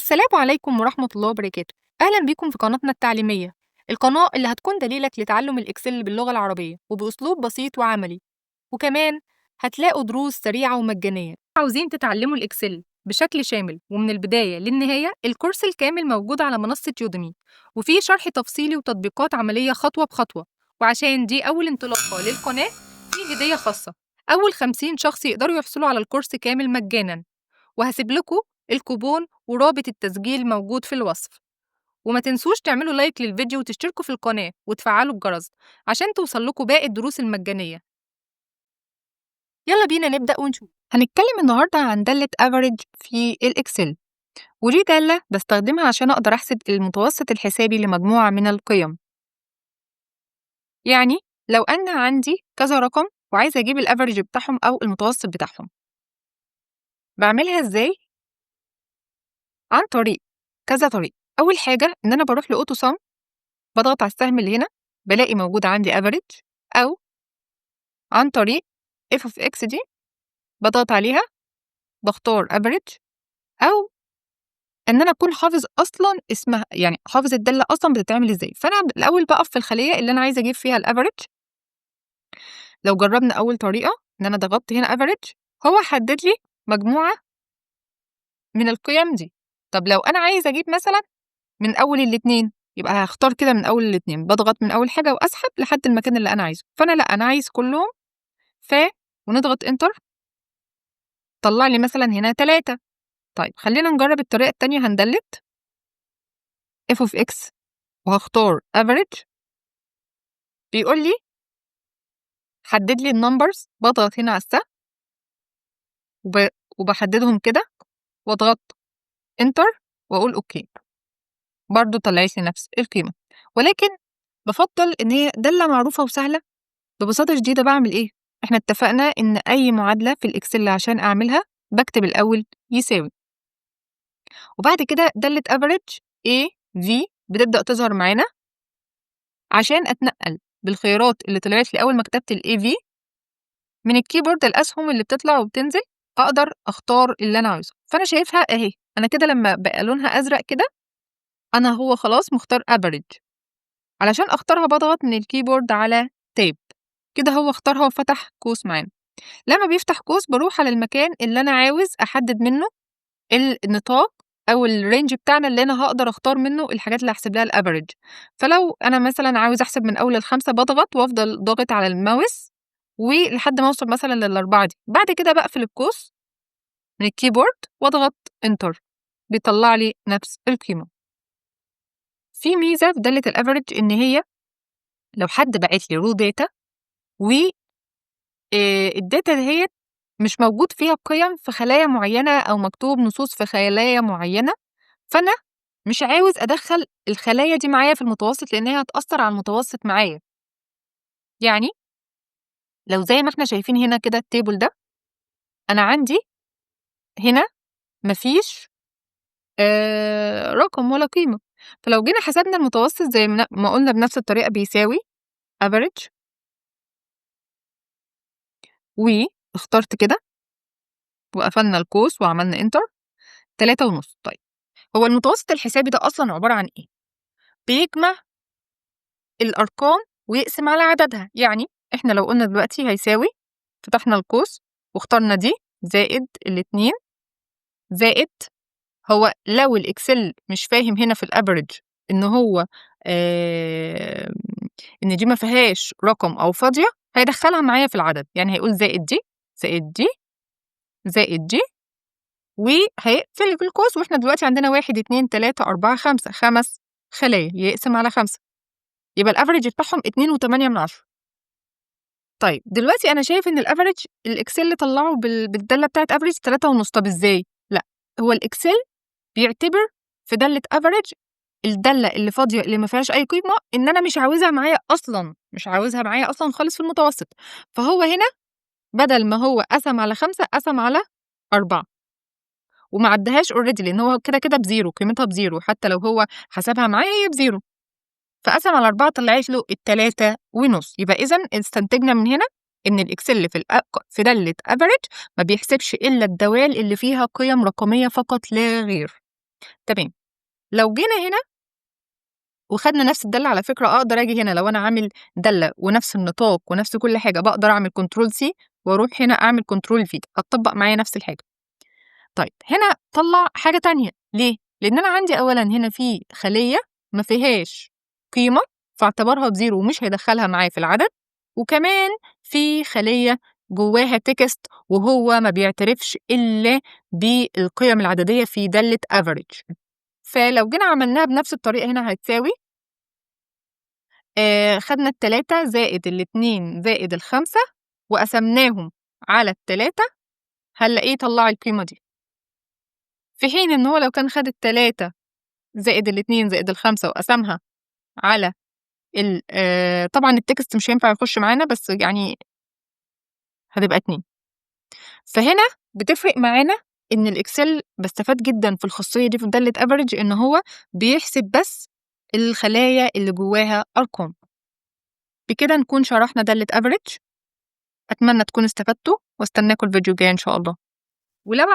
السلام عليكم ورحمة الله وبركاته. أهلا بكم في قناتنا التعليمية، القناة اللي هتكون دليلك لتعلم الإكسل باللغة العربية وبأسلوب بسيط وعملي، وكمان هتلاقوا دروس سريعة ومجانية. عاوزين تتعلموا الإكسل بشكل شامل ومن البداية للنهاية، الكورس الكامل موجود على منصة يوديمي، وفيه شرح تفصيلي وتطبيقات عملية خطوة بخطوة. وعشان دي أول انطلاقة للقناة، في هدية خاصة. أول 50 شخص يقدروا يحصلوا على الكورس كامل مجانا، وهسيب لكم الكوبون ورابط التسجيل موجود في الوصف. وما تنسوش تعملوا لايك للفيديو وتشتركوا في القناة وتفعلوا الجرس عشان توصل لكم باقي الدروس المجانية. يلا بينا نبدأ ونشوف. هنتكلم النهاردة عن دالة average في الإكسل، ودي دالة بستخدمها عشان أقدر أحسب المتوسط الحسابي لمجموعة من القيم. يعني لو أنا عندي كذا رقم وعايزة أجيب الأفريج بتاعهم أو المتوسط بتاعهم، بعملها إزاي؟ عن طريق كذا طريق. أول حاجة إن أنا بروح لأوتو سم، باضغط على السهم اللي هنا بالاقي موجود عندي average، أو عن طريق f of x دي باضغط عليها باختار average، أو إن أنا أكون حافظ أصلًا اسمها، يعني حافظ الدالة أصلًا بتتعمل إزاي. فأنا الأول باقف في الخلية اللي أنا عايزة أجيب فيها الaverage. لو جربنا أول طريقة إن أنا ضغطت هنا average، هو حدد لي مجموعة من القيم دي. طب لو أنا عايزة أجيب مثلًا من أول الاتنين، يبقى هاختار كده من أول الاتنين، باضغط من أول حاجة وأسحب لحد المكان اللي أنا عايزه. فأنا لأ، أنا عايز كلهم، ونضغط enter، طلع لي مثلا هنا 3. طيب خلينا نجرب الطريقة التانية. هندلت f of x وهختار average، بيقول لي حدد لي النمبرز. بضغط هنا على السهم وبحددهم كده واضغط enter واقول اوكي، برضو طلعت لي نفس القيمة. ولكن بفضل ان هي دالة معروفة وسهلة. ببساطة شديدة بعمل ايه؟ احنا اتفقنا ان اي معادلة في الاكسل عشان اعملها بكتب الاول يساوي، وبعد كده دالة average A V بتبدأ تظهر معانا عشان أتنقل بالخيارات اللي طلعت لي أول ما كتبت ال AV من الكيبورد. الأسهم اللي بتطلع وبتنزل أقدر أختار اللي أنا عاوزه. فأنا شايفها أهي، أنا كده لما بقى لونها أزرق كده أنا هو خلاص مختار average. علشان أختارها بضغط من الكيبورد على تاب كده، هو اختارها وفتح قوس معانا. لما بيفتح قوس بروح على المكان اللي أنا عاوز أحدد منه النطاق أو الرينج بتاعنا اللي أنا هقدر أختار منه الحاجات اللي هحسب لها الأفريج. فلو أنا مثلا عاوز أحسب من أول ل5 بضغط وأفضل ضاغط على الماوس ولحد ما أوصل مثلا لل4 دي. بعد كده بقفل القوس من الكيبورد وأضغط انتر، بيطلع لي نفس القيمة. في ميزة في دالة الأفريج إن هي لو حد بعت لي رو داتا والداتا دهيت مش موجود فيها قيم في خلايا معينة أو مكتوب نصوص في خلايا معينة، فأنا مش عاوز أدخل الخلايا دي معايا في المتوسط لأن هي هتأثر على المتوسط معايا. يعني لو زي ما احنا شايفين هنا كده التيبل ده، أنا عندي هنا مفيش رقم ولا قيمة. فلو جينا حسبنا المتوسط زي ما قلنا بنفس الطريقة بيساوي average، واخترت كده وقفلنا القوس وعملنا انتر 3.5. طيب هو المتوسط الحسابي ده أصلا عبارة عن إيه؟ بيجمع الأرقام ويقسم على عددها. يعني إحنا لو قلنا دلوقتي هيساوي، فتحنا القوس واخترنا دي زائد الاتنين زائد، هو لو الإكسل مش فاهم هنا في الأفريج إن هو إن دي ما فيهاش رقم أو فاضية، هيدخلها معايا في العدد. يعني هيقول زائد دي زائد دي زائد دي وهيقفل القوس. واحنا دلوقتي عندنا 1 2 3 4 5 5 خلايا، يقسم على 5 يبقى الافريج بتاعهم 2.8. طيب دلوقتي انا شايف ان الافريج الاكسل طلعه بالداله بتاعت افريج 3.5. طب ازاي؟ لا، هو الاكسل بيعتبر في داله افريج الداله اللي فاضيه اللي ما فيهاش اي قيمه ان انا مش عاوزها معايا اصلا، مش عاوزها معايا اصلا خالص في المتوسط. فهو هنا بدل ما هو قسم على 5 قسم على 4 وما عدهاش اوريدي لان هو كده كده بزيرو، قيمتها بزيرو حتى لو هو حسبها معايا هي بزيرو. فقسم على 4 طلعت له 3.5. يبقى إذا استنتجنا من هنا إن الإكسل في دالة average ما بيحسبش إلا الدوال اللي فيها قيم رقمية فقط لا غير. تمام. لو جينا هنا وخدنا نفس الدالة، على فكرة أقدر آجي هنا لو أنا عامل دالة ونفس النطاق ونفس كل حاجة، باقدر أعمل Ctrl+C وأروح هنا أعمل Ctrl+V، هتطبّق معايا نفس الحاجة. طيب هنا طلّع حاجة تانية، ليه؟ لإن أنا عندي أولًا هنا في خلية ما فيهاش قيمة، فاعتبرها ب0 ومش هيدخّلها معاه في العدد، وكمان في خلية جواها text وهو ما بيعترفش إلا بالقيم العددية في دالة average. فلو جينا عملناها بنفس الطريقة هنا هتساوي خدنا ال3 زائد ال2 زائد ال5 وقسمناهم على ال3 هنلاقيه طلّع القيمة دي. في حين إن هو لو كان خد ال3 زائد ال2 زائد ال5 وقسمها على طبعًا الtext مش هينفع يخش معانا، بس يعني هتبقى 2. فهنا بتفرق معانا إن الExcel باستفاد جدًا في الخاصية دي في دالة average، إن هو بيحسب بس الخلايا اللي جواها أرقام. بكده نكون شرحنا دالة average. أتمنى تكونوا استفدتوا، واستناكم الفيديو الجاي إن شاء الله. ولو